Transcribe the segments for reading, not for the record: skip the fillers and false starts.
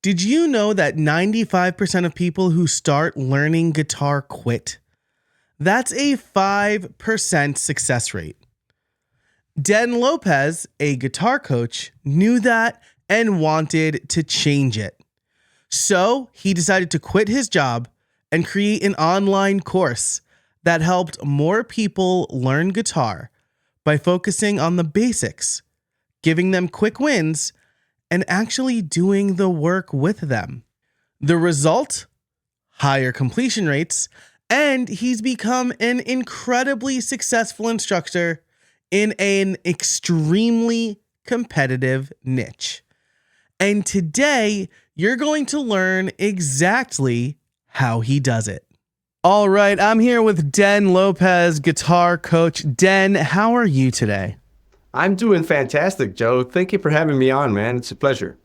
Did you know that 95% of people who start learning guitar quit? That's a 5% success rate. Den López, a guitar coach, knew that and wanted to change it. So he decided to quit his job and create an online course that helped more people learn guitar by focusing on the basics, giving them quick wins, and actually doing the work with them. The result? Higher completion rates, and he's become an incredibly successful instructor in an extremely competitive niche. And today, you're going to learn exactly how he does it. All right, I'm here with Den López, guitar coach. Den, how are you today? I'm doing fantastic, Joe. Thank you for having me on, man. It's a pleasure.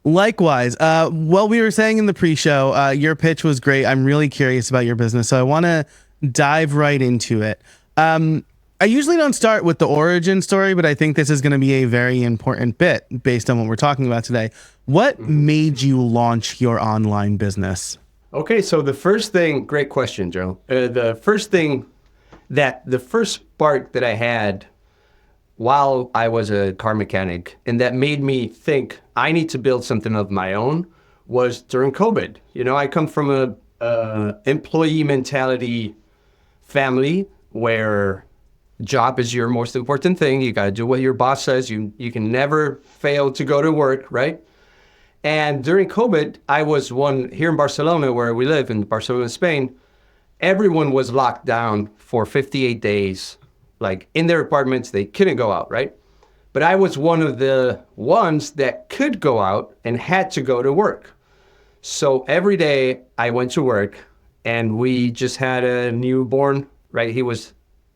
Likewise. What we were saying in the pre-show, your pitch was great. I'm really curious about your business, so I want to dive right into it. I usually don't start with the origin story, but I think this is going to be a very important bit based on what we're talking about today. What made you launch your online business? Okay, so the first thing, great question, Joe. The first spark that I had while I was a car mechanic, and that made me think I need to build something of my own, was during COVID. You know, I come from a employee mentality family where job is your most important thing. You got to do what your boss says. You can never fail to go to work, right? And during COVID, I was one here in Barcelona, where we live in Barcelona, Spain. Everyone was locked down for 58 days. Like in their apartments, they couldn't go out, right? But I was one of the ones that could go out and had to go to work. So every day I went to work, and we just had a newborn, right? He was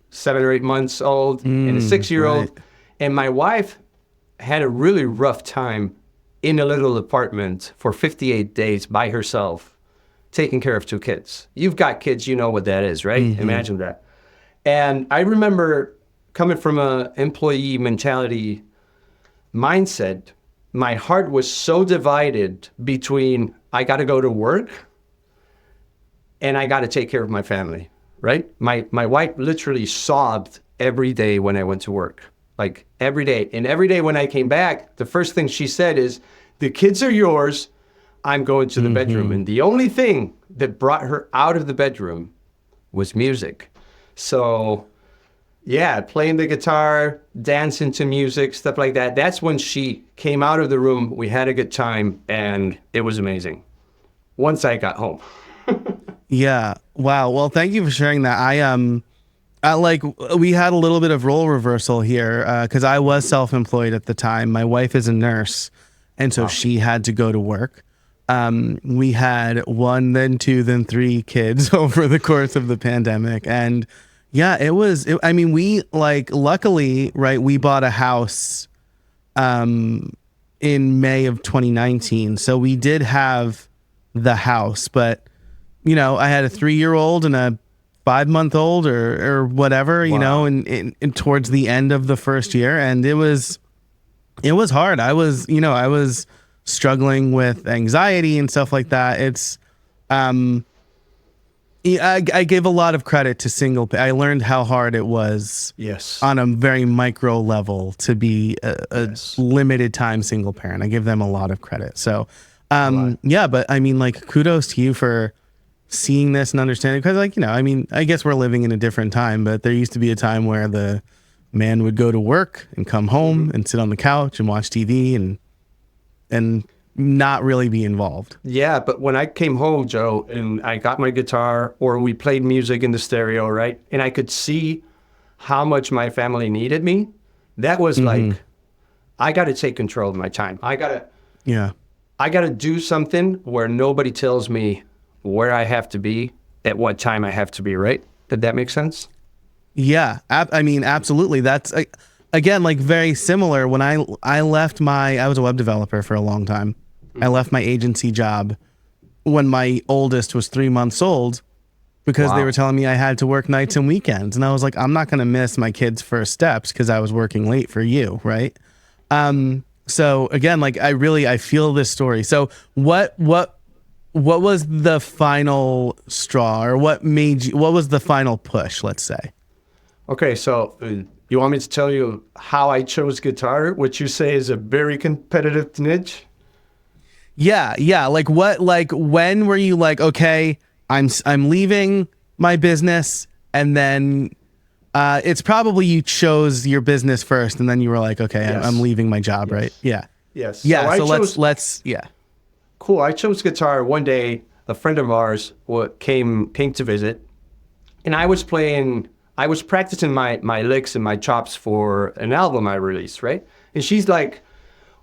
7 or 8 months old and a 6-year-old. Right. And my wife had a really rough time in a little apartment for 58 days by herself, taking care of 2 kids. You've got kids, you know what that is, right? Imagine that. And I remember coming from an employee mentality mindset, my heart was so divided between I got to go to work and I got to take care of my family, right? My wife literally sobbed every day when I went to work, like every day. And every day when I came back, the first thing she said is, the kids are yours, I'm going to the bedroom. And the only thing that brought her out of the bedroom was music. So yeah, playing the guitar, dancing to music, stuff like that. That's when she came out of the room. We had a good time, and it was amazing once I got home. Yeah. Wow. Well, thank you for sharing that. We had a little bit of role reversal here because I was self-employed at the time. My wife is a nurse, and so she had to go to work. We had 1, then 2, then 3 kids over the course of the pandemic. And yeah, luckily, right, we bought a house in May of 2019. So we did have the house, but you know, I had a 3-year-old and a 5-month-old or whatever, you know, and towards the end of the first year. And it was hard. I was struggling with anxiety and stuff like that. It's, I gave a lot of credit to I learned how hard it was on a very micro level to be a limited time single parent. I give them a lot of credit. So, yeah, but I mean, like, kudos to you for seeing this and understanding, because, like, you know, I mean, I guess we're living in a different time, but there used to be a time where the man would go to work and come home and sit on the couch and watch TV and not really be involved. Yeah, but when I came home, Joe, and I got my guitar, or we played music in the stereo, right? And I could see how much my family needed me. That was like, I got to take control of my time. I got to do something where nobody tells me where I have to be, at what time I have to be, right? Did that make sense? Yeah, I mean, absolutely. That's, again, like, very similar. When I left I was a web developer for a long time. I left my agency job when my oldest was 3 months old because they were telling me I had to work nights and weekends. And I was like, I'm not going to miss my kids' first steps because I was working late for you, right? So again, like I feel this story. So what was the final straw, or what was the final push, let's say? Okay, so you want me to tell you how I chose guitar, which you say is a very competitive niche? Yeah. Like when were you like, okay, I'm leaving my business, and then it's probably you chose your business first, and then you were like, okay, Yes. I'm leaving my job, Yes. right? Yeah. Yes. Yeah. So, chose, let's yeah. Cool. I chose guitar one day. A friend of ours came to visit, and I was practicing my licks and my chops for an album I released, right? And she's like,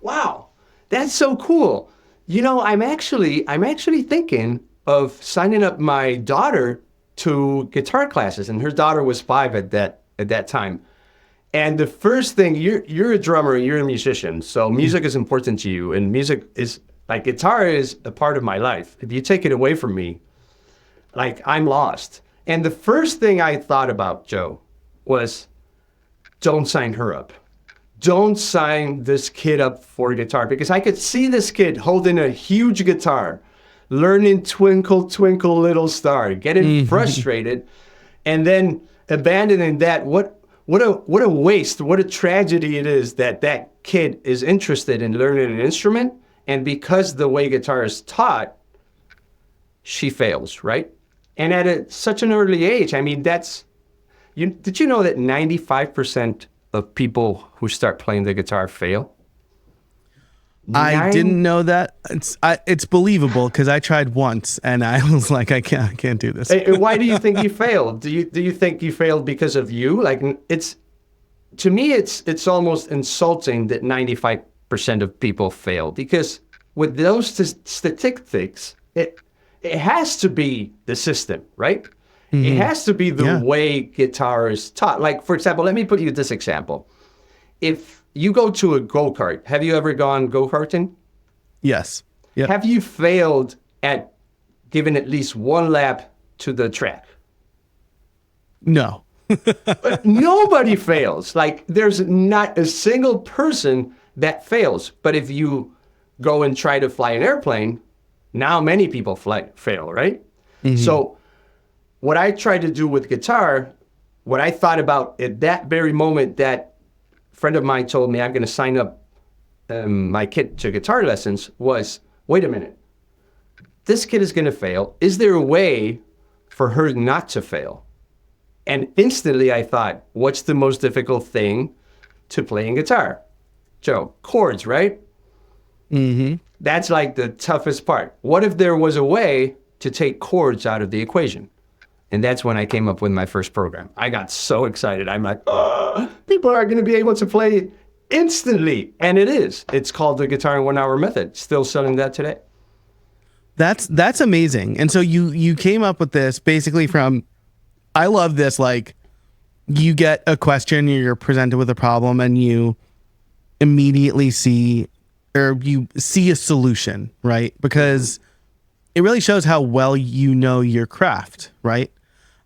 "Wow, that's so cool. You know, I'm actually thinking of signing up my daughter to guitar classes." And her daughter was 5 at that time. And the first thing, you're a drummer, you're a musician, so music is important to you, and music is like guitar is a part of my life. If you take it away from me, like I'm lost. And the first thing I thought about, Joe, was don't sign her up. Don't sign this kid up for guitar, because I could see this kid holding a huge guitar, learning Twinkle, Twinkle, Little Star, getting frustrated, and then abandoning that. What a waste, what a tragedy it is that kid is interested in learning an instrument, and because the way guitar is taught, she fails, right? And at such an early age, I mean, did you know that 95% of people who start playing the guitar fail? I didn't know that. It's believable, because I tried once and I was like, I can't do this. Why do you think you failed? Do you think you failed because of you? Like, to me, it's almost insulting that 95% of people fail, because with those statistics, it has to be the system, right? It has to be the way guitar is taught. Like, for example, let me put you this example. If you go to a go-kart, have you ever gone go-karting? Yes. Yep. Have you failed at giving at least one lap to the track? No. But nobody fails. Like, there's not a single person that fails. But if you go and try to fly an airplane, now many people fail, right? So what I tried to do with guitar, what I thought about at that very moment that friend of mine told me I'm going to sign up my kid to guitar lessons was, wait a minute, this kid is going to fail. Is there a way for her not to fail? And instantly I thought, what's the most difficult thing to playing guitar? Joe, chords, right? That's like the toughest part. What if there was a way to take chords out of the equation? And that's when I came up with my first program. I got so excited. I'm like, oh, people are going to be able to play it instantly. And it is. It's called the Guitar in 1 Hour Method. Still selling that today. That's amazing. And so you came up with this basically from, I love this, like, you get a question, you're presented with a problem, and you immediately see a solution, right? Because it really shows how well you know your craft, right?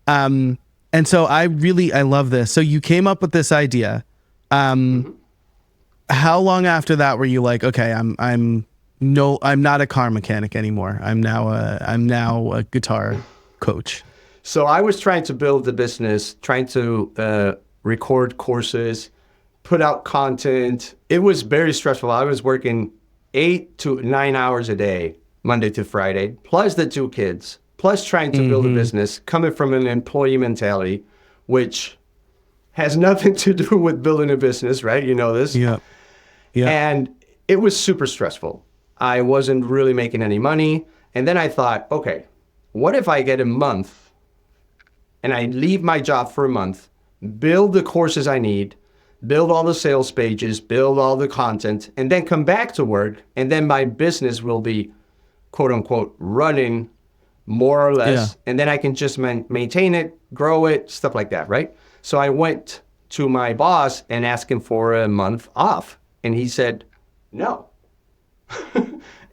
And so I love this. So you came up with this idea. How long after that were you like, okay, I'm not a car mechanic anymore. I'm now a guitar coach. So I was trying to build the business, trying to record courses, put out content. It was very stressful. I was working 8 to 9 hours a day, Monday to Friday, plus the 2 kids, plus trying to build a business, coming from an employee mentality, which has nothing to do with building a business, right? You know this. Yeah. And it was super stressful. I wasn't really making any money. And then I thought, okay, what if I get a month and I leave my job for a month, build the courses I need, build all the sales pages, build all the content, and then come back to work, and then my business will be, quote unquote, running more or less, and then I can just maintain it, grow it, stuff like that, right? So I went to my boss and asked him for a month off, and he said, no.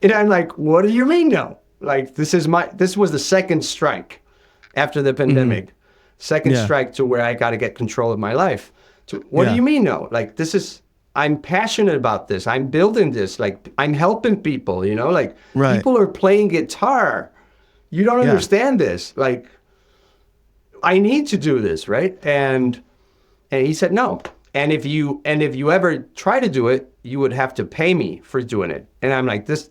And I'm like, what do you mean no? Like, this was the second strike after the pandemic. Second strike to where I got to get control of my life. What do you mean no? Like, this is I'm passionate about this. I'm building this. Like, I'm helping people, you know, like Right. people are playing guitar. You don't Yeah. understand this. Like, I need to do this, right? And he said no. And if you ever try to do it, you would have to pay me for doing it. And I'm like, this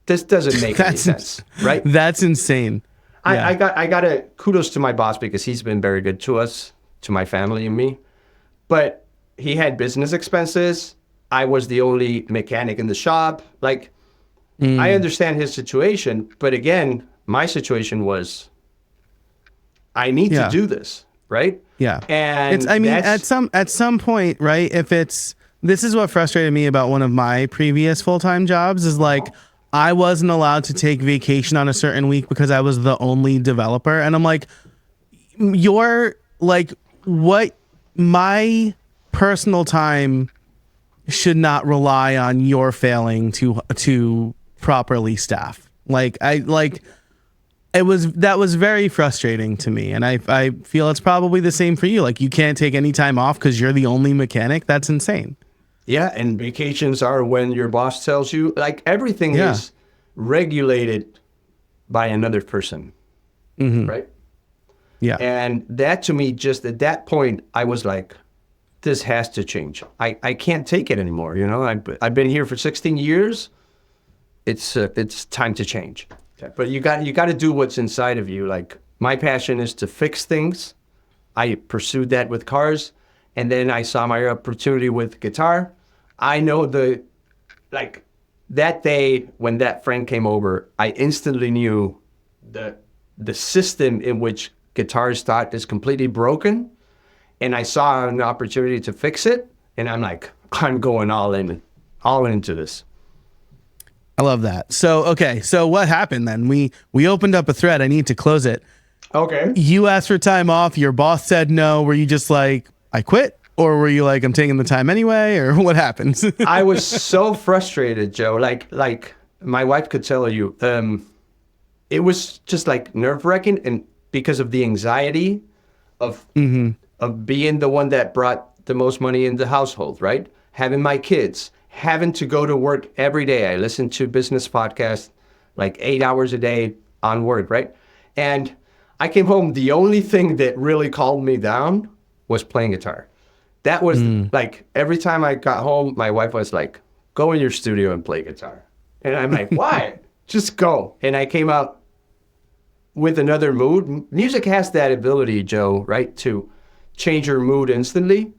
doesn't make any sense, right? That's insane. Yeah. I got a kudos to my boss because he's been very good to us, to my family and me. But he had business expenses. I was the only mechanic in the shop. Like, I understand his situation, but again, my situation was, I need to do this, right? Yeah. And I mean, at some point, right? This is what frustrated me about one of my previous full-time jobs is like, I wasn't allowed to take vacation on a certain week because I was the only developer. And I'm like, you're like, what? My personal time should not rely on your failing to properly staff. That was very frustrating to me. And I feel it's probably the same for you. Like, you can't take any time off because you're the only mechanic. That's insane. Yeah, and vacations are when your boss tells you, like, everything is regulated by another person, right? Yeah. And that, to me, just at that point, I was like, this has to change. I can't take it anymore, you know? I've been here for 16 years. It's time to change. Okay. But you got to do what's inside of you. Like, my passion is to fix things. I pursued that with cars. And then I saw my opportunity with guitar. I know that day when that friend came over, I instantly knew the system in which guitars start is completely broken. And I saw an opportunity to fix it. And I'm like, I'm going all into this. I love that. So, okay. So what happened then? We opened up a thread. I need to close it. Okay. You asked for time off. Your boss said no. Were you just like, I quit? Or were you like, I'm taking the time anyway? Or what happens? I was so frustrated, Joe. Like my wife could tell you, it was just like nerve-wracking, and because of the anxiety of being the one that brought the most money in the household, right? Having my kids, having to go to work every day. I listened to business podcasts like 8 hours a day on work, right? And I came home. The only thing that really calmed me down was playing guitar. That was like, every time I got home, my wife was like, go in your studio and play guitar. And I'm like, why? Just go. And I came out with another mood. Music has that ability, Joe, right? To change your mood instantly.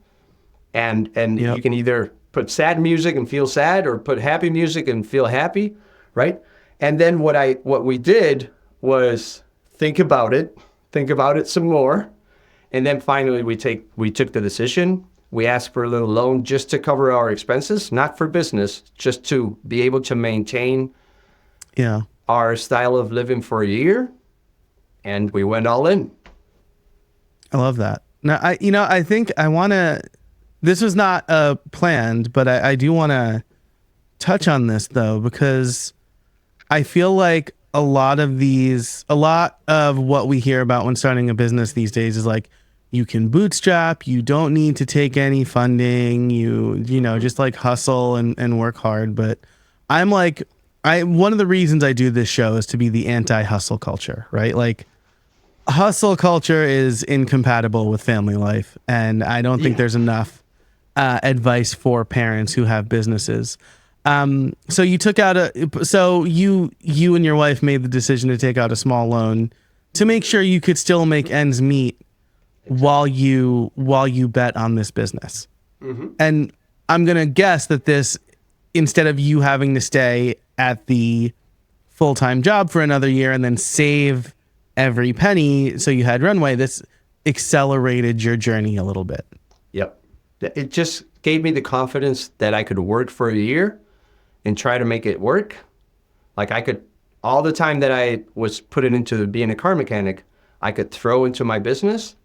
And you can either put sad music and feel sad, or put happy music and feel happy, right? And then what we did was think about it some more. And then finally we took the decision. We asked for a little loan just to cover our expenses, not for business, just to be able to maintain our style of living for a year. And we went all in. I love that. Now, I think I want to, this was not planned, but I do want to touch on this though, because I feel like a lot of what we hear about when starting a business these days is like, you can bootstrap, you don't need to take any funding, you just like hustle and work hard. But I'm like, one of the reasons I do this show is to be the anti-hustle culture, right? Like, hustle culture is incompatible with family life. And I don't think there's enough advice for parents who have businesses. So you took out you and your wife made the decision to take out a small loan to make sure you could still make ends meet while you bet on this business. And I'm going to guess that this, instead of you having to stay at the full-time job for another year and then save every penny so you had runway, this accelerated your journey a little bit. Yep. It just gave me the confidence that I could work for a year and try to make it work. Like, I could, all the time that I was put into being a car mechanic, I could throw into my business.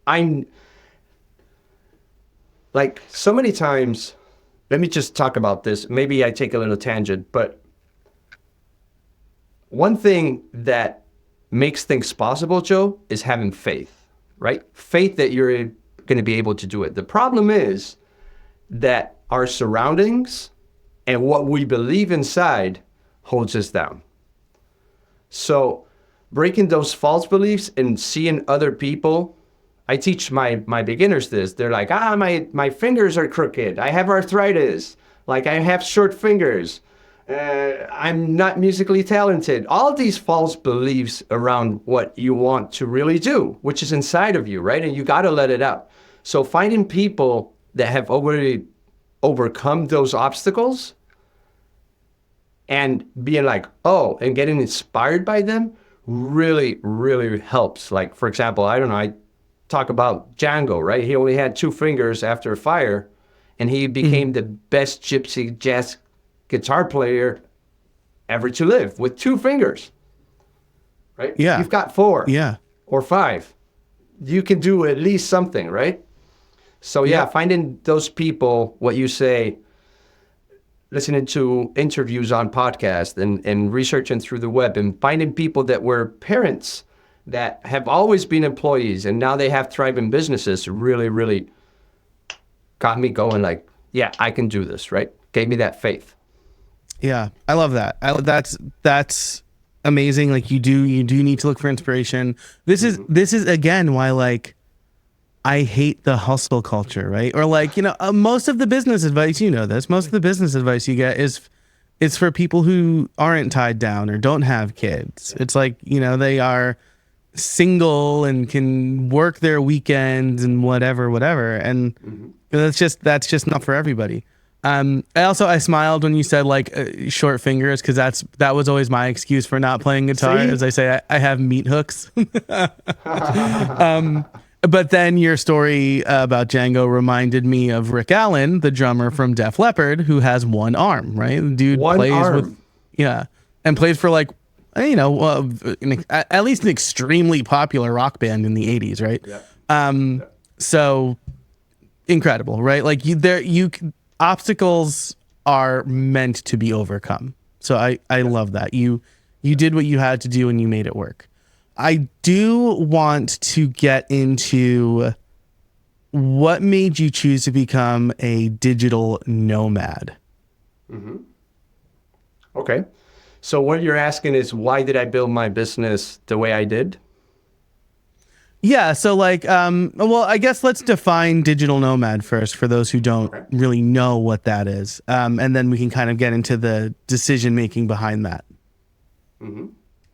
Like, so many times, let me just talk about this. Maybe I take a little tangent, but one thing that makes things possible, Joe, is having faith, right? Faith that you're going to be able to do it. The problem is that our surroundings and what we believe inside holds us down. So breaking those false beliefs and seeing other people, I teach my beginners this. They're like, my fingers are crooked. I have arthritis. Like, I have short fingers. I'm not musically talented. All these false beliefs around what you want to really do, which is inside of you, right? And you got to let it out. So finding people that have already overcome those obstacles and being like, oh, and getting inspired by them really, really helps. Like, for example, I don't know, I talk about Django, right? He only had 2 fingers after a fire, and he became the best gypsy jazz guitar player ever to live with 2 fingers, right? Yeah. You've got 4 Yeah. or 5. You can do at least something, right? So yeah, finding those people, what you say, listening to interviews on podcasts and researching through the web and finding people that were parents that have always been employees and now they have thriving businesses really, really got me going like, yeah, I can do this, right? Gave me that faith. Yeah, I love that. That's amazing. Like, you do need to look for inspiration. This is again why, like, I hate the hustle culture, right? Or like, most of the business advice, most of the business advice you get is for people who aren't tied down or don't have kids. It's like, they are single and can work their weekends and whatever. And that's just not for everybody. I smiled when you said like short fingers, because that was always my excuse for not playing guitar. See? As I say, I have meat hooks. But then your story about Django reminded me of Rick Allen, the drummer from Def Leppard, who has 1 arm, right? The dude plays arm. and plays for like, at least an extremely popular rock band in the 80s, right? Yeah. So incredible, right? Like obstacles are meant to be overcome. So I love that. You did what you had to do and you made it work. I do want to get into what made you choose to become a digital nomad. Okay. So what you're asking is, why did I build my business the way I did? Yeah. So like, well, I guess let's define digital nomad first for those who don't really know what that is. And then we can kind of get into the decision making behind that.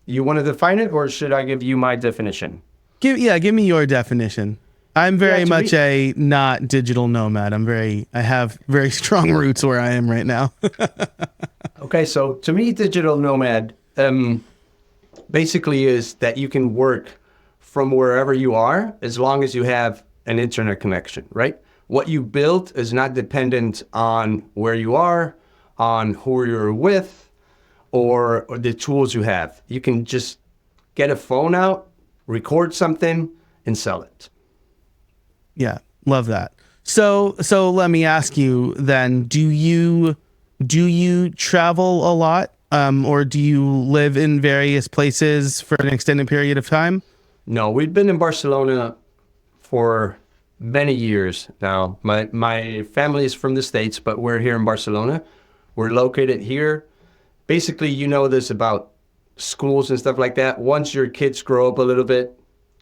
You want to define it, or should I give you my definition? Give me your definition. I'm very much a not digital nomad. I have very strong roots where I am right now. Okay, so to me, digital nomad basically is that you can work from wherever you are as long as you have an internet connection, right? What you build is not dependent on where you are, on who you're with, or the tools you have. You can just get a phone out, record something, and sell it. Yeah, love that. So let me ask you then, do you travel a lot, or do you live in various places for an extended period of time? No, we've been in Barcelona for many years now. My family is from the States, but we're here in Barcelona. We're located here. Basically, this about schools and stuff like that. Once your kids grow up a little bit,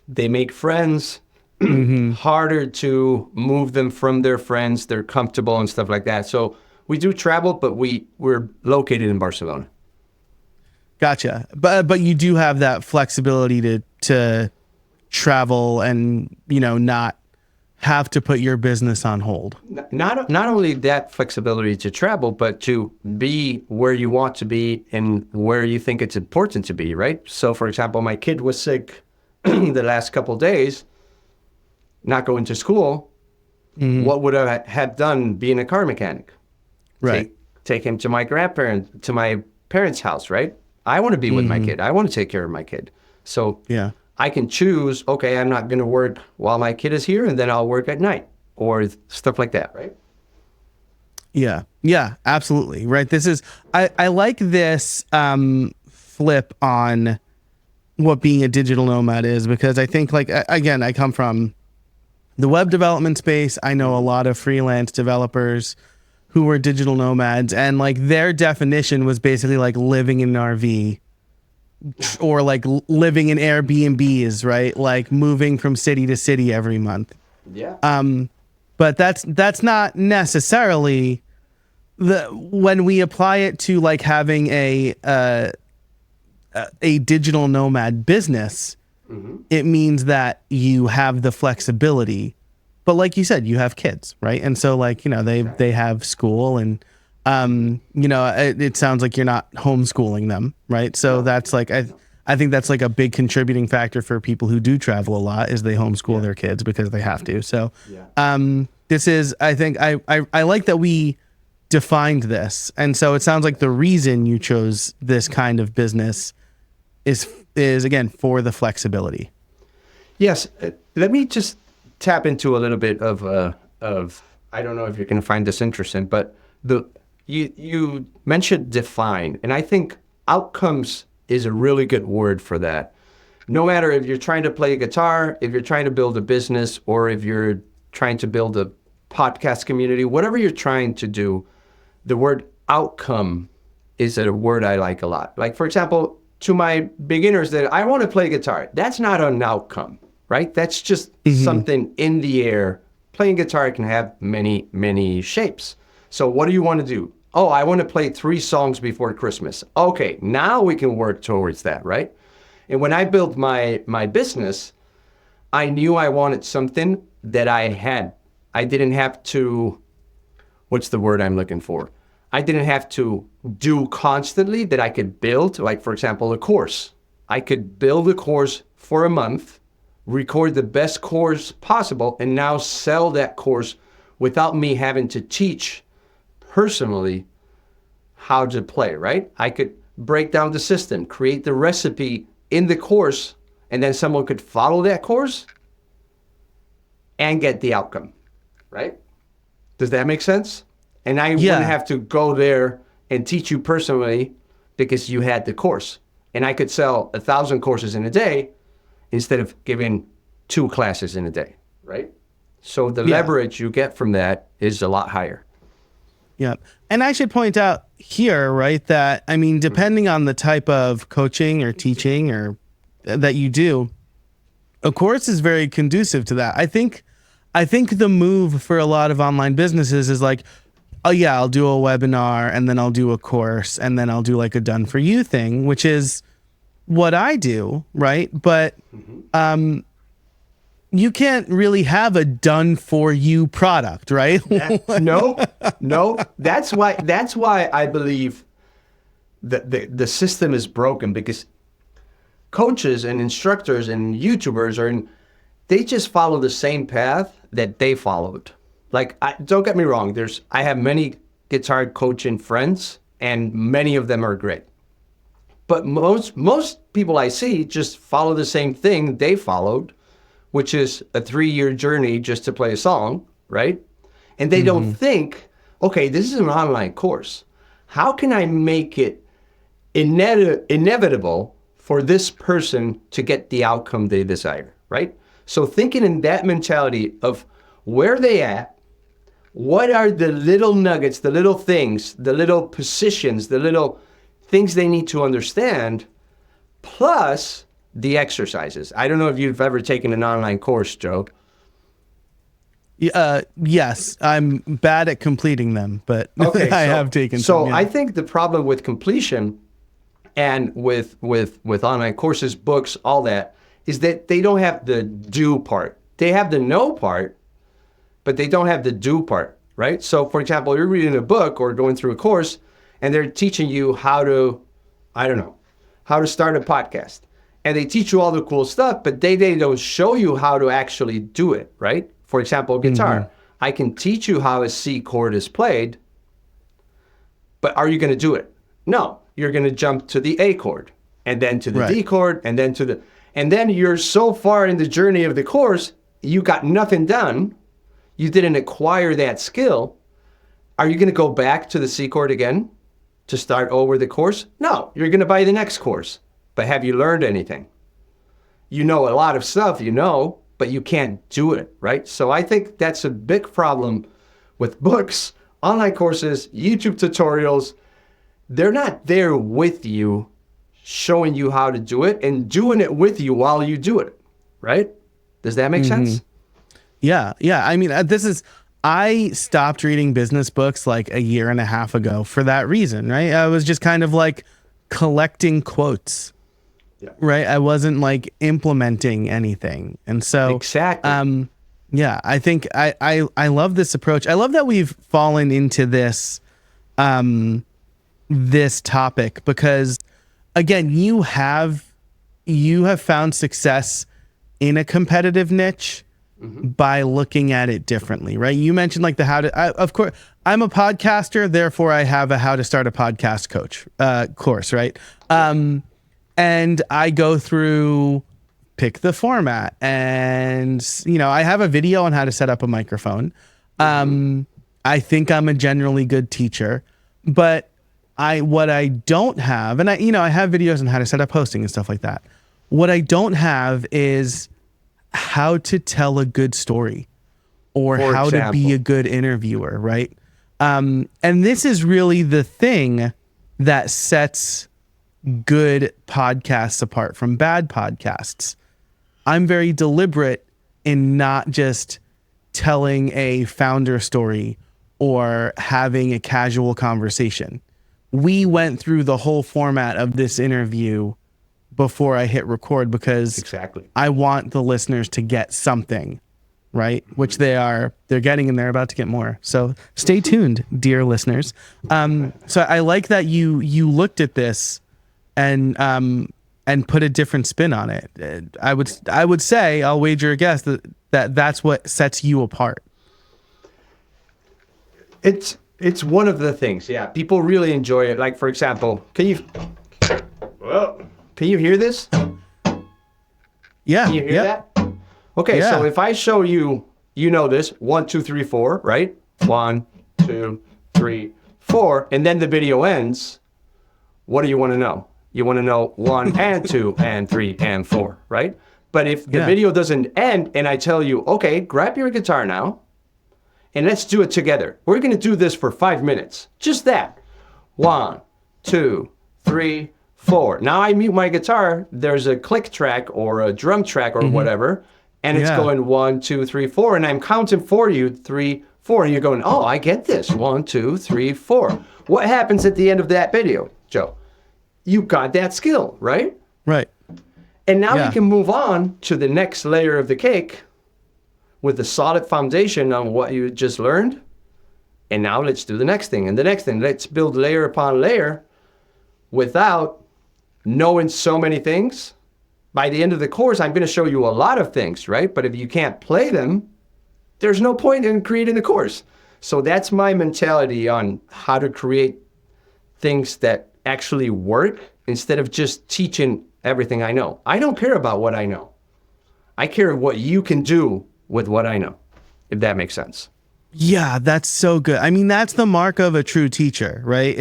they make friends. Harder to move them from their friends. They're comfortable and stuff like that. So we do travel, but we're located in Barcelona. Gotcha. But you do have that flexibility to travel and, not have to put your business on hold. Not only that flexibility to travel, but to be where you want to be and where you think it's important to be, right? So, for example, my kid was sick the last couple of days, not going to school. What would I have done being a car mechanic? Right. Take him to my parents' house, right? I want to be with my kid. I want to take care of my kid. So Yeah. I can choose, okay, I'm not going to work while my kid is here, and then I'll work at night or stuff like that, right? Yeah, absolutely. Right. I like this flip on what being a digital nomad is, because I think, like, again, I come from the web development space, I know a lot of freelance developers who were digital nomads, and like their definition was basically like living in an RV or like living in Airbnbs, right? Like moving from city to city every month. Yeah. But that's not necessarily when we apply it to like having a digital nomad business. It means that you have the flexibility, but like you said, you have kids, right? And so like, you know, they have school, and you know, it sounds like you're not homeschooling them, right? So that's like, I think that's like a big contributing factor for people who do travel a lot, is they homeschool their kids because they have to. So this is, I think I like that we defined this. And so it sounds like the reason you chose this kind of business is again for the flexibility. Yes. Let me just tap into a little bit of I don't know if you're going to find this interesting, but you mentioned define, and I think outcomes is a really good word for that. No matter if you're trying to play guitar, if you're trying to build a business, or if you're trying to build a podcast community, whatever you're trying to do, the word outcome is a word I like a lot. Like, for example, to my beginners that I want to play guitar, that's not an outcome, right? That's just something in the air. Playing guitar can have many, many shapes. So what do you want to do? Oh, I want to play 3 songs before Christmas. Okay, now we can work towards that, right? And when I built my business, I knew I wanted something that I didn't have to, what's the word I'm looking for? I didn't have to do constantly, that I could build, like, for example, a course. I could build a course for a month, record the best course possible, and now sell that course without me having to teach personally how to play, right? I could break down the system, create the recipe in the course, and then someone could follow that course and get the outcome, right? Does that make sense? And I wouldn't have to go there and teach you personally because you had the course. And I could sell 1,000 courses in a day instead of giving 2 classes in a day, right? So the leverage you get from that is a lot higher. Yeah. And I should point out here, right, that, I mean, depending on the type of coaching or teaching or that you do, a course is very conducive to that. I think the move for a lot of online businesses is like, oh yeah, I'll do a webinar, and then I'll do a course, and then I'll do like a done for you thing, which is what I do, right? But you can't really have a done for you product, right? No. That's why I believe that the system is broken, because coaches and instructors and YouTubers they just follow the same path that they followed. Like, don't get me wrong, I have many guitar coaching friends, and many of them are great. But most people I see just follow the same thing they followed, which is a 3-year journey just to play a song, right? And they don't think, okay, this is an online course. How can I make it inevitable for this person to get the outcome they desire, right? So thinking in that mentality of where they at, what are the little nuggets, the little things, the little positions, the little things they need to understand, plus the exercises. I don't know if you've ever taken an online course, Joe. Yes, I'm bad at completing them, but Okay, I have taken some. So yeah. I think the problem with completion and with online courses, books, all that, is that they don't have the do part. They have the know part, but they don't have the do part, right? So for example, you're reading a book or going through a course, and they're teaching you how to start a podcast. And they teach you all the cool stuff, but they don't show you how to actually do it, right? For example, guitar. I can teach you how a C chord is played, but are you going to do it? No, you're going to jump to the A chord, and then to the D chord, and then you're so far in the journey of the course, you got nothing done. You didn't acquire that skill. Are you going to go back to the C chord again to start over the course? No, you're going to buy the next course. But have you learned anything? You know a lot of stuff, but you can't do it, right? So I think that's a big problem with books, online courses, YouTube tutorials. They're not there with you, showing you how to do it and doing it with you while you do it, right? Does that make sense? Yeah. I mean, I stopped reading business books like a year and a half ago for that reason, right? I was just kind of like collecting quotes, right? I wasn't like implementing anything. And so, Exactly. yeah, I think I love this approach. I love that we've fallen into this, this topic because again, you have found success in a competitive niche by looking at it differently, right? You mentioned like of course, I'm a podcaster, therefore I have a how to start a podcast coach course, right? And I go through pick the format and, I have a video on how to set up a microphone. I think I'm a generally good teacher, but what I don't have, and I have videos on how to set up hosting and stuff like that. What I don't have is how to tell a good story or how to be a good interviewer, right? And this is really the thing that sets good podcasts apart from bad podcasts. I'm very deliberate in not just telling a founder story or having a casual conversation. We went through the whole format of this interview before I hit record because I want the listeners to get something, right? Which they're getting and they're about to get more. So stay tuned, dear listeners. So I like that you looked at this and put a different spin on it. I would say, I'll wager a guess that's what sets you apart. It's one of the things. Yeah, people really enjoy it. Like for example, can you hear this? Yeah. Can you hear that? Okay, yeah. So if I show you, this 1, 2, 3, 4, right? 1, 2, 3, 4, and then the video ends. What do you want to know? You want to know 1 and 2 and 3 and 4, right? But if the video doesn't end and I tell you, okay, grab your guitar now and let's do it together. We're going to do this for 5 minutes. Just that. 1, 2, 3, 4. Now I mute my guitar. There's a click track or a drum track or whatever. And it's going 1, 2, 3, 4. And I'm counting for you 3, 4. And you're going, oh, I get this. 1, 2, 3, 4. What happens at the end of that video, Joe? You got that skill, right? Right. And now we can move on to the next layer of the cake with a solid foundation on what you just learned. And now let's do the next thing and the next thing. Let's build layer upon layer without knowing so many things. By the end of the course, I'm going to show you a lot of things, right? But if you can't play them, there's no point in creating the course. So that's my mentality on how to create things that actually work instead of just teaching everything I know. I don't care about what I know. I care what you can do with what I know, if that makes sense. Yeah, that's so good. I mean, that's the mark of a true teacher, right?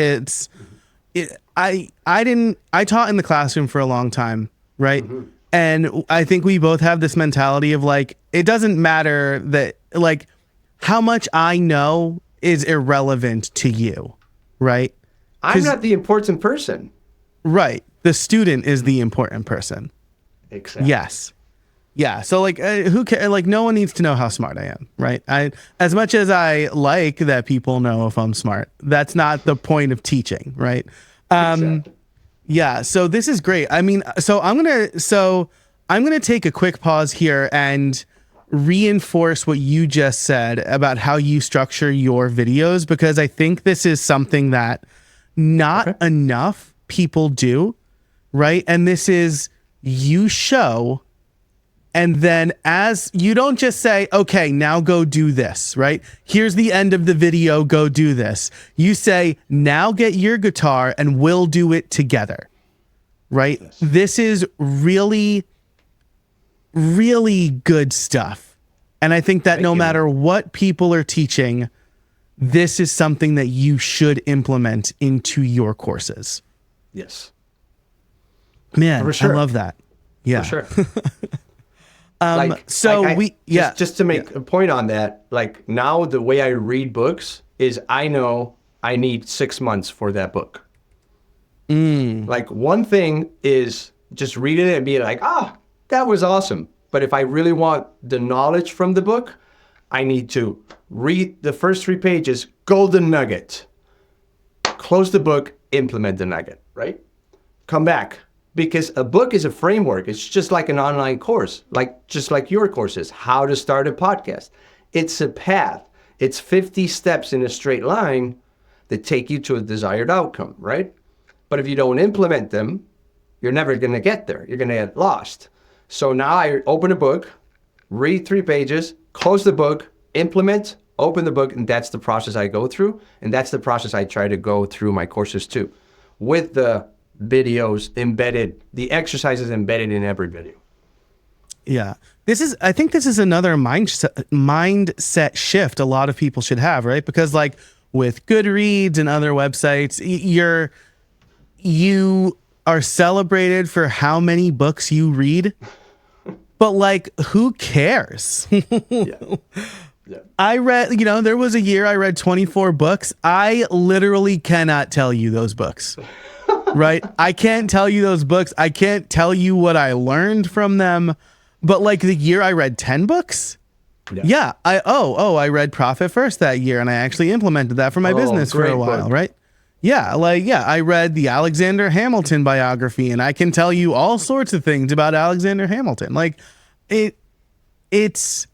I taught in the classroom for a long time, right? And I think we both have this mentality of like, it doesn't matter that like how much I know is irrelevant to you, right? I'm not the important person. Right. The student is the important person. Exactly. Yes. Yeah. So like, who cares? Like, no one needs to know how smart I am, right? As much as I like that people know if I'm smart, that's not the point of teaching, right? Exactly. Yeah. So this is great. I mean, so I'm gonna take a quick pause here and reinforce what you just said about how you structure your videos, because I think this is something that not enough people do, right? And this is, you show, and then as you don't just say, okay, now go do this, right? Here's the end of the video, go do this. You say, now get your guitar and we'll do it together, right? Yes. This is really, really good stuff. And I think that no matter what people are teaching, this is something that you should implement into your courses. Yes. Man, for sure. I love that. Yeah. For sure. Just to make a point on that, like now the way I read books is I know I need 6 months for that book. Like one thing is just reading it and being like, that was awesome. But if I really want the knowledge from the book, I need to read the first 3 pages, golden nugget, close the book, implement the nugget, right? Come back. Because a book is a framework. It's just like an online course, just like your course is, how to start a podcast. It's a path. It's 50 steps in a straight line that take you to a desired outcome, right? But if you don't implement them, you're never going to get there. You're going to get lost. So now I open a book, read 3 pages, close the book, implement, open the book, and that's the process I go through. And that's the process I try to go through my courses too, with the videos embedded, the exercises embedded in every video. Yeah. I think this is another mindset shift a lot of people should have, right? Because like with Goodreads and other websites, you are celebrated for how many books you read, but like, who cares? Yeah. I read, there was a year I read 24 books. I literally cannot tell you those books. Right? I can't tell you those books. I can't tell you what I learned from them. But like the year I read 10 books. Yeah. I read Profit First that year, and I actually implemented that for my business for a while, right? Yeah. I read the Alexander Hamilton biography, and I can tell you all sorts of things about Alexander Hamilton. Like it's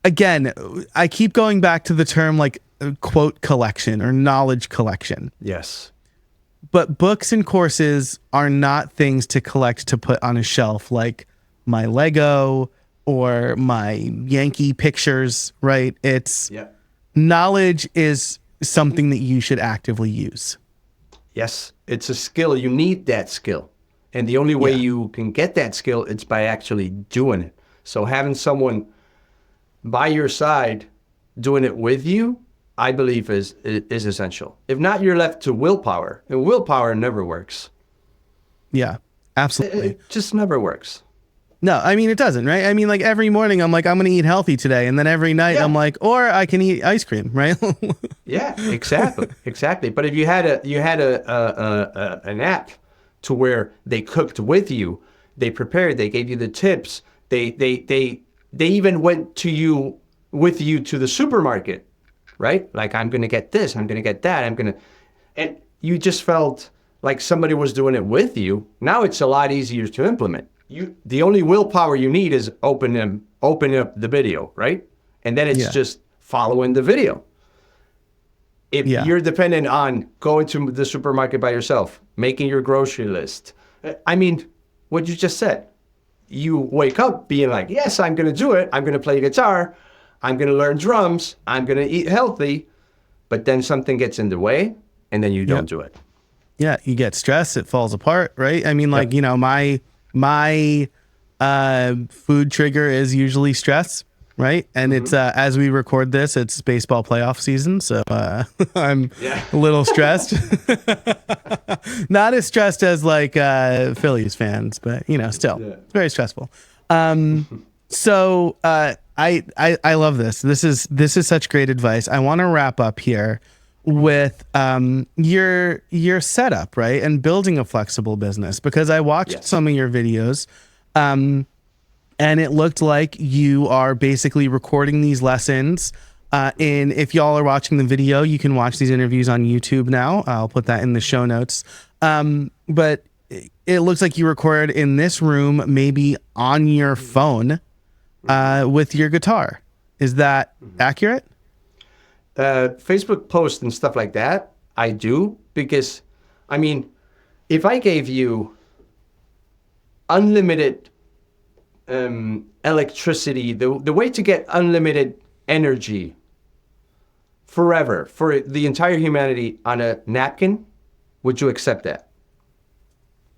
again, I keep going back to the term like quote collection or knowledge collection. Yes. But books and courses are not things to collect to put on a shelf like my Lego or my Yankee pictures, right? Knowledge is something that you should actively use. Yes, it's a skill. You need that skill. And the only way you can get that skill is by actually doing it. So having someone by your side doing it with you, I believe is essential. If not, you're left to willpower, and willpower never works. Yeah, absolutely. It just never works. No, I mean, it doesn't, right? I mean, like every morning I'm like, I'm going to eat healthy today. And then every night I'm like, or I can eat ice cream, right? Yeah, exactly. But if you had an app to where they cooked with you, they prepared, they gave you the tips, they even went with you to the supermarket. Right? Like, I'm going to get this, I'm going to get that, and you just felt like somebody was doing it with you. Now it's a lot easier to implement. The only willpower you need is open up the video, right? And then it's just following the video. If you're dependent on going to the supermarket by yourself, making your grocery list, I mean, what you just said, you wake up being like, yes, I'm going to do it. I'm going to play guitar. I'm going to learn drums. I'm going to eat healthy. But then something gets in the way, and then you don't do it. Yeah, you get stressed. It falls apart, right? I mean, like, my food trigger is usually stress, right? And it's as we record this, it's baseball playoff season, so I'm a little stressed. Not as stressed as like Phillies fans, but still, it's very stressful. So I love this. This is such great advice. I want to wrap up here with your setup, right? And building a flexible business, because I watched some of your videos and it looked like you are basically recording these lessons. And if y'all are watching the video, you can watch these interviews on YouTube now. I'll put that in the show notes. But it looks like you record in this room, maybe on your phone, with your guitar. Is that accurate? Facebook posts and stuff like that, I do, because, I mean, if I gave you unlimited electricity, the way to get unlimited energy forever for the entire humanity on a napkin, would you accept that?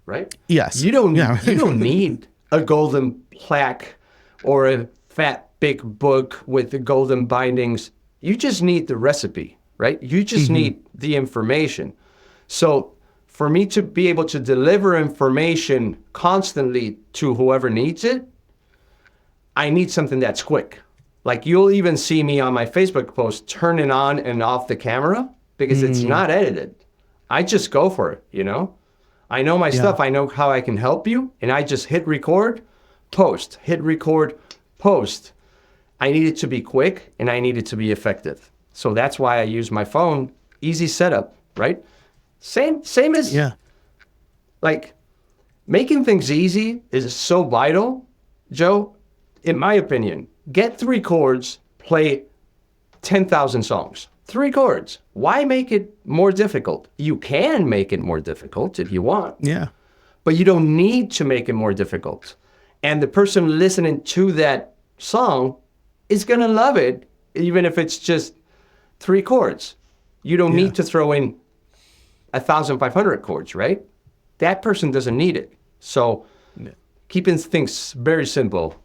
Right? Yes. You don't need a golden plaque or a fat big book with the golden bindings. You just need the recipe, right? You just need the information. So for me to be able to deliver information constantly to whoever needs it, I need something that's quick. Like you'll even see me on my Facebook post turning on and off the camera because it's not edited. I just go for it, you know? I know my stuff. I know how I can help you. And I just hit record, post, hit record, post. I need it to be quick and I need it to be effective. So that's why I use my phone. Easy setup, right? Same as like making things easy is so vital, Joe, in my opinion. Get 3 chords, play 10,000 songs. 3 chords. Why make it more difficult? You can make it more difficult if you want. Yeah. But you don't need to make it more difficult. And the person listening to that song is going to love it, even if it's just 3 chords. You don't need to throw in 1,500 chords, right? That person doesn't need it. So keeping things very simple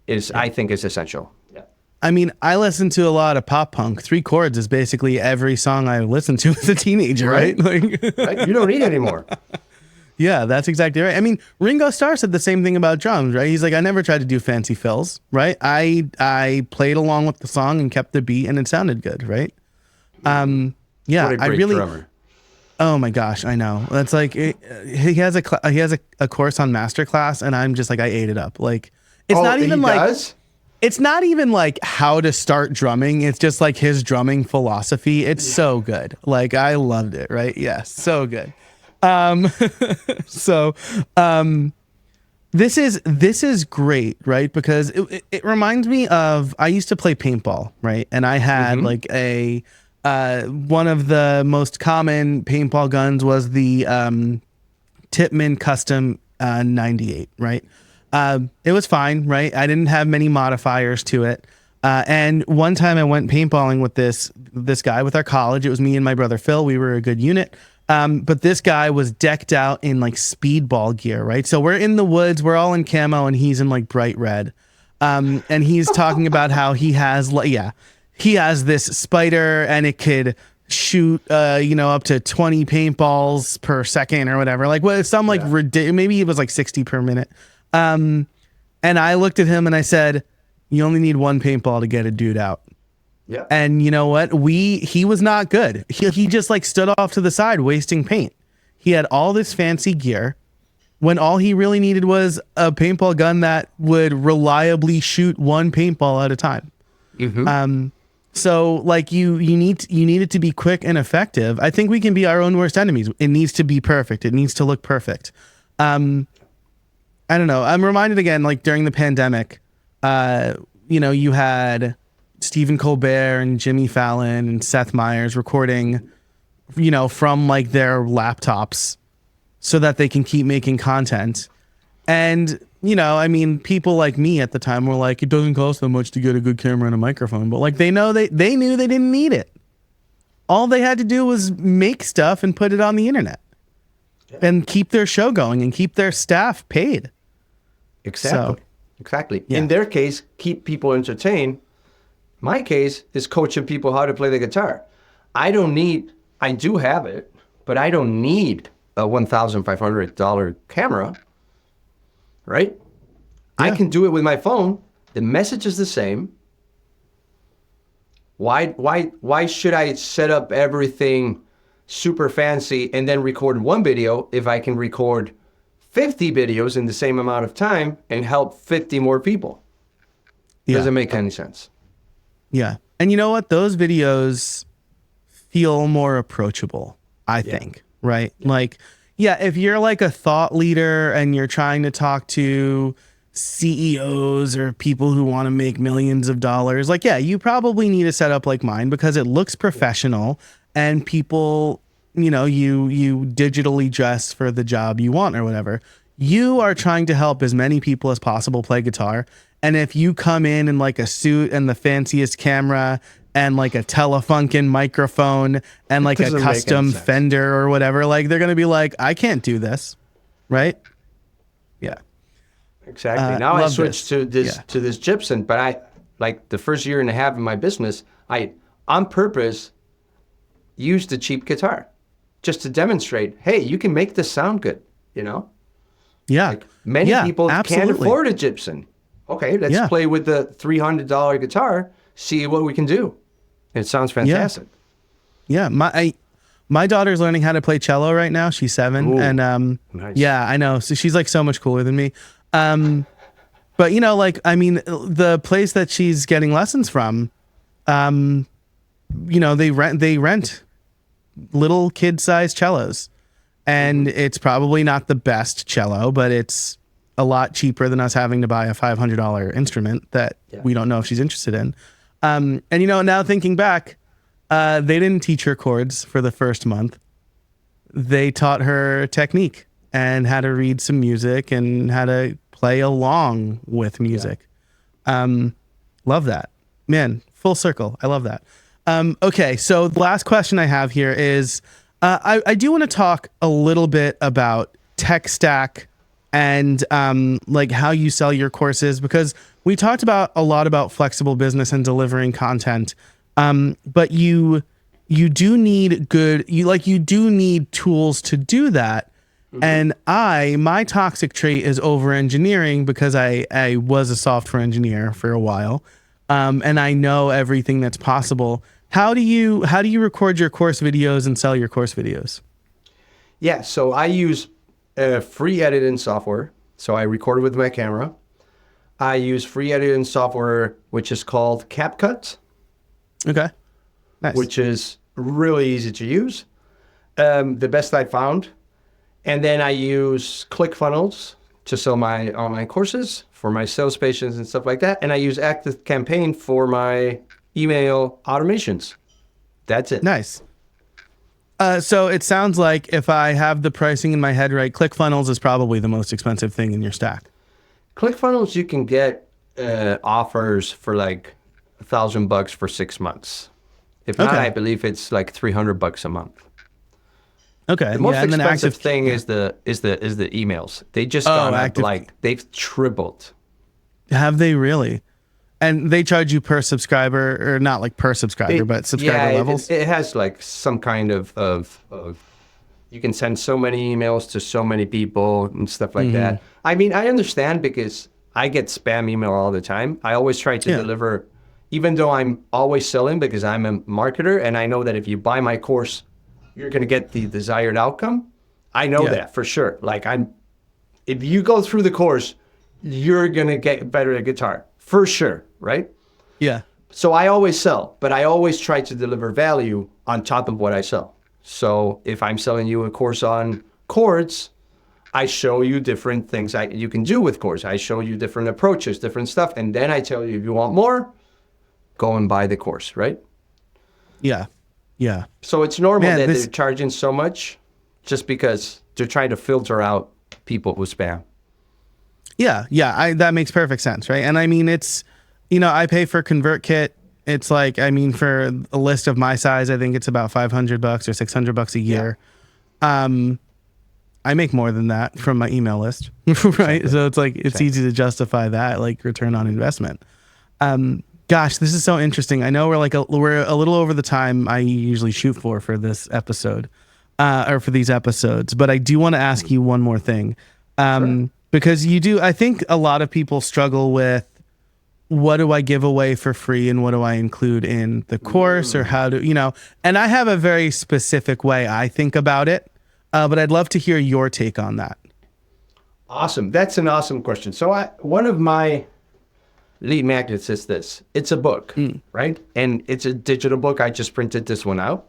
is, I think, is essential. Yeah. I mean, I listen to a lot of pop punk. 3 chords is basically every song I listened to as a teenager, right? Like, right? You don't need any more. Yeah, that's exactly right. I mean, Ringo Starr said the same thing about drums, right? He's like, I never tried to do fancy fills, right? I played along with the song and kept the beat, and it sounded good, right? Yeah, What a great drummer. Oh my gosh, I know. That's like he has a course on masterclass, and I'm just like, I ate it up. Like it's not even like does? It's not even like how to start drumming. It's just like his drumming philosophy. It's so good. Like I loved it. Right? Yes, so good. So this is great, right? Because it reminds me of, I used to play paintball, right? And I had like a one of the most common paintball guns was the Tipman Custom 98, right? It was fine, right? I didn't have many modifiers to it. And one time I went paintballing with this guy with our college. It was me and my brother Phil. We were a good unit. But this guy was decked out in like speedball gear, right? So we're in the woods, we're all in camo, and he's in like bright red. And he's talking about how he has this spider and it could shoot, up to 20 paintballs per second or whatever. Like some like maybe it was like 60 per minute. And I looked at him and I said, you only need 1 paintball to get a dude out. Yeah. And you know what? He was not good. He just like stood off to the side wasting paint. He had all this fancy gear when all he really needed was a paintball gun that would reliably shoot 1 paintball at a time. So like you need it to be quick and effective. I think we can be our own worst enemies. It needs to be perfect. It needs to look perfect. I don't know. I'm reminded again, like during the pandemic, you had Stephen Colbert and Jimmy Fallon and Seth Meyers recording, from like their laptops so that they can keep making content. And, people like me at the time were like, it doesn't cost that much to get a good camera and a microphone. But like, they knew they didn't need it. All they had to do was make stuff and put it on the internet and keep their show going and keep their staff paid. Exactly. Yeah. In their case, keep people entertained. My case is coaching people how to play the guitar. I do have it, but I don't need a $1,500 camera, right? Yeah. I can do it with my phone. The message is the same. Why should I set up everything super fancy and then record 1 video if I can record 50 videos in the same amount of time and help 50 more people? Doesn't make any sense. Yeah. And you know what? Those videos feel more approachable, I think, right? Yeah. Like, if you're like a thought leader and you're trying to talk to CEOs or people who want to make millions of dollars, like, you probably need a setup like mine because it looks professional and people, you digitally dress for the job you want or whatever. You are trying to help as many people as possible play guitar. And if you come in like a suit and the fanciest camera and like a Telefunken microphone and like a custom Fender or whatever, like they're going to be like, I can't do this. Right? Yeah. Exactly. Now I switched to this Gibson, but I like the first year and a half of my business, I on purpose used a cheap guitar just to demonstrate, hey, you can make this sound good, Yeah. Like many people can't afford a Gibson. Okay, let's Yeah. play with the $300 guitar, see what we can do. It sounds fantastic. Yeah, my daughter's learning how to play cello right now. She's 7, Ooh, and nice. yeah, I know. So she's like so much cooler than me. But you know, like I mean, the place that she's getting lessons from, you know, they rent little kid-sized cellos, and it's probably not the best cello, but it's a lot cheaper than us having to buy a $500 instrument that we don't know if she's interested in. And you know, now thinking back, they didn't teach her chords for the first month. They taught her technique and how to read some music and how to play along with music. Love that, man. Full circle. I love that. Okay, so the last question I have here is, I do want to talk a little bit about tech stack and like how you sell your courses, because we talked about a lot about flexible business and delivering content, but you do need you do need tools to do that. And my toxic trait is over engineering, because I was a software engineer for a while, and I know everything that's possible. How do you record your course videos and sell your course videos? Yeah, so I use free editing software. So I record with my camera. I use free editing software, which is called CapCut. Okay. Nice. Which is really easy to use. The best I found. And then I use ClickFunnels to sell my online courses for my sales pages and stuff like that. And I use ActiveCampaign for my email automations. That's it. Nice. So it sounds like, if I have the pricing in my head right, ClickFunnels is probably the most expensive thing in your stack. ClickFunnels, you can get offers for like $1,000 for 6 months. If not, I believe it's like $300 a month. Okay. The most expensive thing is the emails. They just gone up, like they've tripled. Have they really? And they charge you per subscriber, or not like per subscriber, but subscriber levels? It has like some kind of you can send so many emails to so many people and stuff like that. I mean, I understand, because I get spam email all the time. I always try to deliver, even though I'm always selling, because I'm a marketer and I know that if you buy my course, you're going to get the desired outcome. I know that for sure. Like if you go through the course, you're going to get better at guitar for sure. Right? Yeah. So I always sell, but I always try to deliver value on top of what I sell. So if I'm selling you a course on chords, I show you different things you can do with chords. I show you different approaches, different stuff. And then I tell you, if you want more, go and buy the course, right? Yeah. Yeah. So it's normal that they're charging so much, just because they're trying to filter out people who spam. Yeah. Yeah. That makes perfect sense. Right. And I mean, it's, you know, I pay for ConvertKit. It's like, I mean, for a list of my size, I think it's about $500 or $600 a year. Yeah. I make more than that from my email list, right? Exactly. So it's like, it's easy to justify that, like, return on investment. Gosh, this is so interesting. I know we're a little over the time I usually shoot for this episode, or for these episodes, but I do want to ask you one more thing. Sure. Because I think a lot of people struggle with, what do I give away for free and what do I include in the course, or how do, you know, and I have a very specific way I think about it, but I'd love to hear your take on that. Awesome. That's an awesome question. So one of my lead magnets is this. It's a book, right? And it's a digital book. I just printed this one out.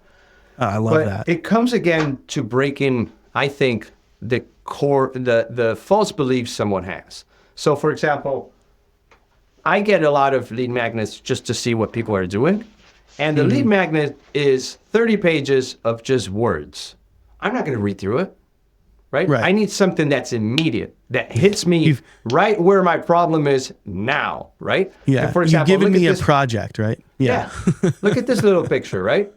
Oh, I love that. It comes again to break in, I think, the core, the false beliefs someone has. So for example, I get a lot of lead magnets just to see what people are doing. And the lead magnet is 30 pages of just words. I'm not going to read through it, right? I need something that's immediate, that hits me right where my problem is now, right? Yeah. And for example, you've given me a project, right? Yeah. Look at this little picture, right?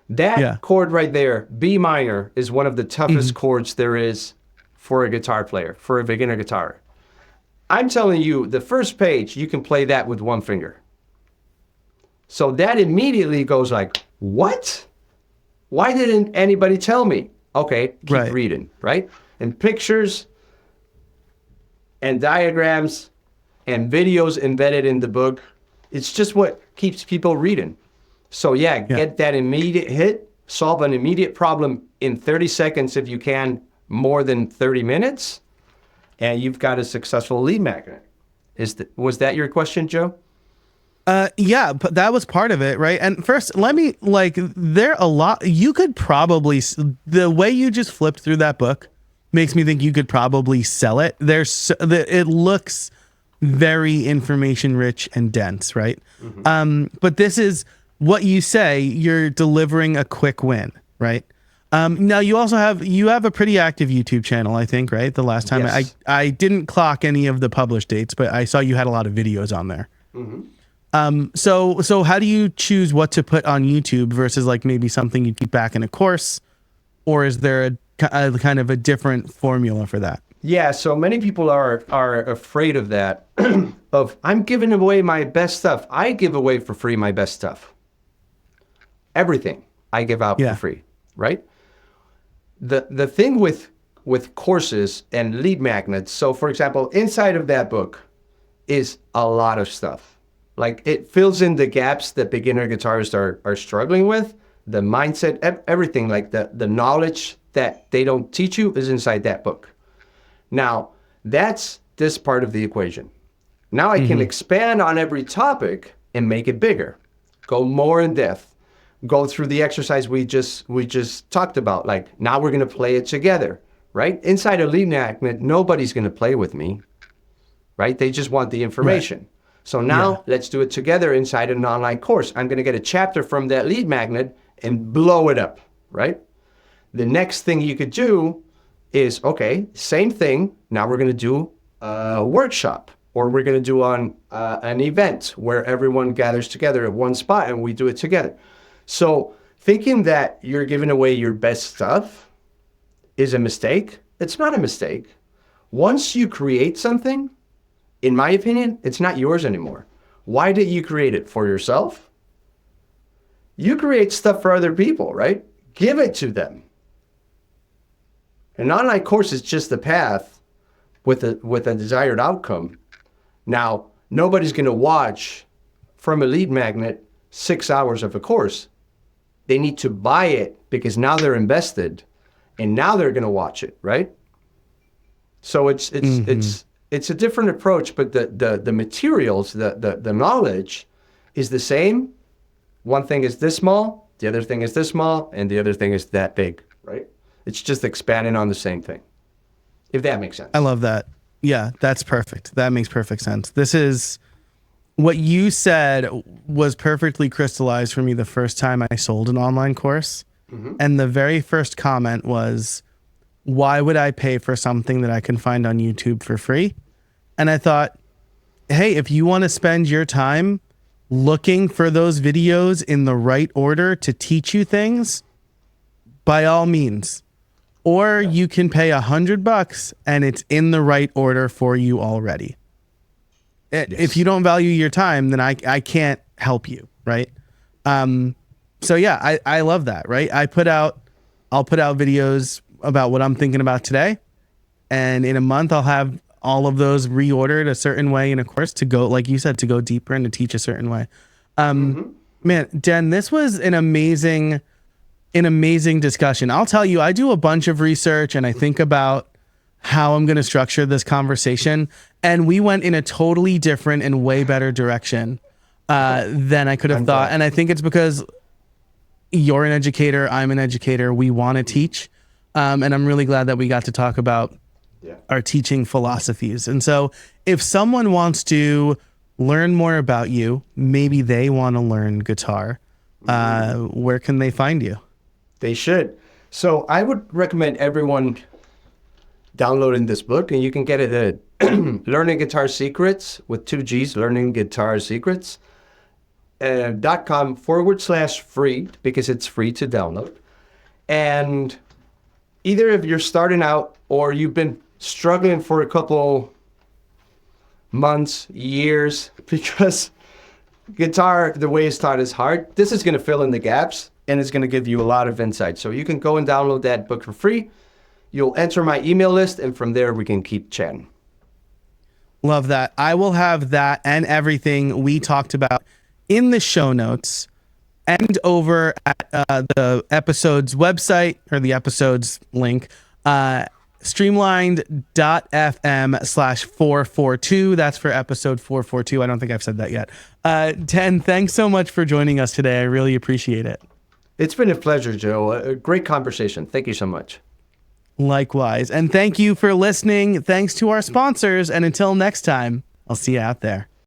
That chord right there, B minor, is one of the toughest chords there is for a guitar player, for a beginner guitar. I'm telling you, the first page, you can play that with one finger. So that immediately goes like, what? Why didn't anybody tell me? Okay, keep reading, right? And pictures and diagrams and videos embedded in the book. It's just what keeps people reading. So yeah, get that immediate hit, solve an immediate problem in 30 seconds if you can, more than 30 minutes, and you've got a successful lead magnet. Was that your question, Joe? Yeah, but that was part of it, right? And first, let me, like, there a lot, you could probably, the way you just flipped through that book makes me think you could probably sell it. It looks very information rich and dense, right? But this is what you say, you're delivering a quick win, right? Now you also have a pretty active YouTube channel, I think, right? The last time Yes. I didn't clock any of the published dates, but I saw you had a lot of videos on there. So how do you choose what to put on YouTube versus like maybe something you keep back in a course, or is there a kind of a different formula for that? Yeah, so many people are afraid of that, of I'm giving away my best stuff. I give away for free my best stuff. Everything I give out for free, right? The thing with courses and lead magnets, so for example, inside of that book is a lot of stuff. Like it fills in the gaps that beginner guitarists are struggling with, the mindset, everything, like the knowledge that they don't teach you is inside that book. Now, that's this part of the equation. Now I can expand on every topic and make it bigger, go more in depth, go through the exercise we just talked about. Like now we're going to play it together, right? Inside a lead magnet, nobody's going to play with me, right? They just want the information. Right. So now let's do it together inside an online course. I'm going to get a chapter from that lead magnet and blow it up, right? The next thing you could do is, okay, same thing. Now we're going to do a workshop, or we're going to do on an event where everyone gathers together at one spot and we do it together. So thinking that you're giving away your best stuff is a mistake. It's not a mistake. Once you create something, in my opinion, it's not yours anymore. Why did you create it? For yourself? You create stuff for other people, right? Give it to them. An online course is just the path with a desired outcome. Now, nobody's going to watch from a lead magnet 6 hours of a course. They need to buy it because now they're invested and now they're going to watch it, right? So it's a different approach, but the materials, the knowledge is the same. One thing is this small, the other thing is this small, and the other thing is that big, right? It's just expanding on the same thing, if that makes sense. I love that. Yeah, that's perfect. That makes perfect sense. This is what you said was perfectly crystallized for me the first time I sold an online course. And the very first comment was, why would I pay for something that I can find on YouTube for free? And I thought, hey, if you want to spend your time looking for those videos in the right order to teach you things, by all means. Or you can pay $100 and it's in the right order for you already. If you don't value your time, then I can't help you, right? So yeah, I love that, right? I'll put out videos about what I'm thinking about today, and in a month I'll have all of those reordered a certain way in a course to go, like you said, to go deeper and to teach a certain way. Man, Den, this was an amazing discussion. I'll tell you, I do a bunch of research and I think about how I'm going to structure this conversation, and we went in a totally different and way better direction than I could have thought. And I think it's because you're an educator, I'm an educator, we want to teach. And I'm really glad that we got to talk about our teaching philosophies. And so if someone wants to learn more about you, maybe they want to learn guitar, where can they find you? They should. So I would recommend everyone downloading this book, and you can get it at Learning Guitar Secrets with 2 G's, Learning Guitar Secrets, .com/free, because it's free to download. And either if you're starting out or you've been struggling for a couple months, years, because guitar, the way it's taught is hard, this is going to fill in the gaps and it's going to give you a lot of insight. So you can go and download that book for free. You'll enter my email list, and from there we can keep chatting. Love that. I will have that and everything we talked about in the show notes and over at the episode's website, or the episode's link, streamlined.fm/442. That's for episode 442. I don't think I've said that yet. Den, thanks so much for joining us today. I really appreciate it. It's been a pleasure, Joe. A great conversation. Thank you so much. Likewise. And thank you for listening. Thanks to our sponsors. And until next time, I'll see you out there.